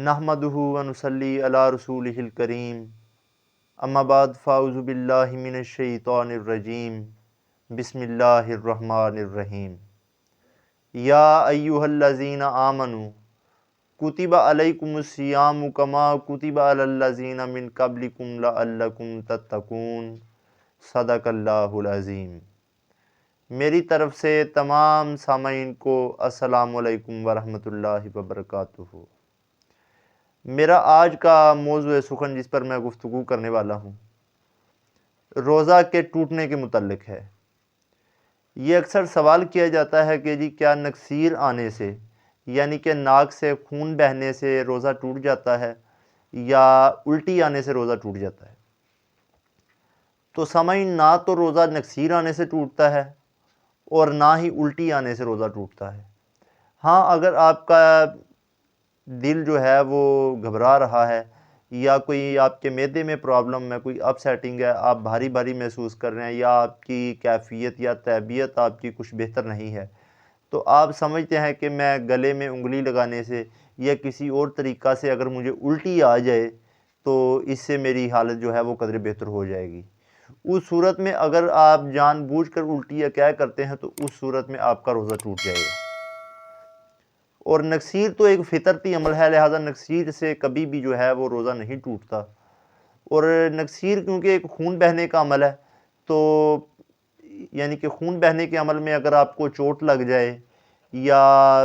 نحمدہ و نصلی علی رسولہ الکریم اما بعد فاعوذ باللہ من الشیطان الرجیم بسم اللہ الرحمن الرحیم یا ایہا الذین آمنوا کتب علیکم الصیام کما کتب علی الذین من قبلکم لعلکم تتقون صدق اللہ العظیم۔ میری طرف سے تمام سامعین کو السلام علیکم ورحمۃ اللہ وبرکاتہ۔ میرا آج کا موضوع سخن جس پر میں گفتگو کرنے والا ہوں روزہ کے ٹوٹنے کے متعلق ہے۔ یہ اکثر سوال کیا جاتا ہے کہ جی کیا نکسیر آنے سے یعنی کہ ناک سے خون بہنے سے روزہ ٹوٹ جاتا ہے یا الٹی آنے سے روزہ ٹوٹ جاتا ہے؟ تو سامعین، نہ تو روزہ نکسیر آنے سے ٹوٹتا ہے اور نہ ہی الٹی آنے سے روزہ ٹوٹتا ہے۔ ہاں، اگر آپ کا دل جو ہے وہ گھبرا رہا ہے یا کوئی آپ کے معدے میں پرابلم ہے، کوئی اپ سیٹنگ ہے، آپ بھاری بھاری محسوس کر رہے ہیں یا آپ کی کیفیت یا طبیعت آپ کی کچھ بہتر نہیں ہے، تو آپ سمجھتے ہیں کہ میں گلے میں انگلی لگانے سے یا کسی اور طریقہ سے اگر مجھے الٹی آ جائے تو اس سے میری حالت جو ہے وہ قدر بہتر ہو جائے گی۔ اس صورت میں اگر آپ جان بوجھ کر الٹی یا کیا کرتے ہیں تو اس صورت میں آپ کا روزہ ٹوٹ جائے گا۔ اور نکسیر تو ایک فطرتی عمل ہے، لہٰذا نکسیر سے کبھی بھی جو ہے وہ روزہ نہیں ٹوٹتا۔ اور نکسیر کیونکہ ایک خون بہنے کا عمل ہے، تو یعنی کہ خون بہنے کے عمل میں اگر آپ کو چوٹ لگ جائے یا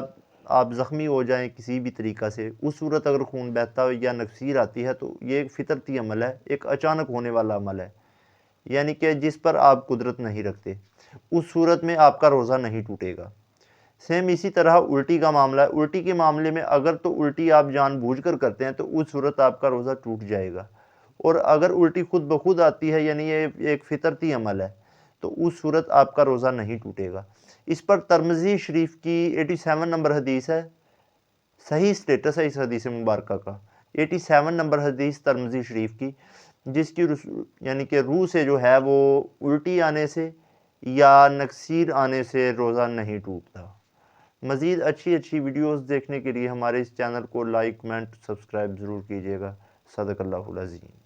آپ زخمی ہو جائیں کسی بھی طریقہ سے، اس صورت اگر خون بہتا یا نکسیر آتی ہے تو یہ ایک فطرتی عمل ہے، ایک اچانک ہونے والا عمل ہے، یعنی کہ جس پر آپ قدرت نہیں رکھتے۔ اس صورت میں آپ کا روزہ نہیں ٹوٹے گا۔ سیم اسی طرح الٹی کا معاملہ ہے۔ الٹی کے معاملے میں اگر تو الٹی آپ جان بوجھ کر کرتے ہیں تو اس صورت آپ کا روزہ ٹوٹ جائے گا، اور اگر الٹی خود بخود آتی ہے یعنی یہ ایک فطرتی عمل ہے تو اس صورت آپ کا روزہ نہیں ٹوٹے گا۔ اس پر ترمذی شریف کی 87 نمبر حدیث ہے، صحیح سٹیٹس ہے اس حدیث مبارکہ کا، 87 نمبر حدیث ترمذی شریف کی، جس کی یعنی کہ روح سے جو ہے وہ الٹی آنے سے یا نکسیر آنے سے روزہ نہیں ٹوٹتا۔ مزید اچھی ویڈیوز دیکھنے کے لیے ہمارے اس چینل کو لائک، کمنٹ، سبسکرائب ضرور کیجیے گا۔ صدق اللہ العظیم۔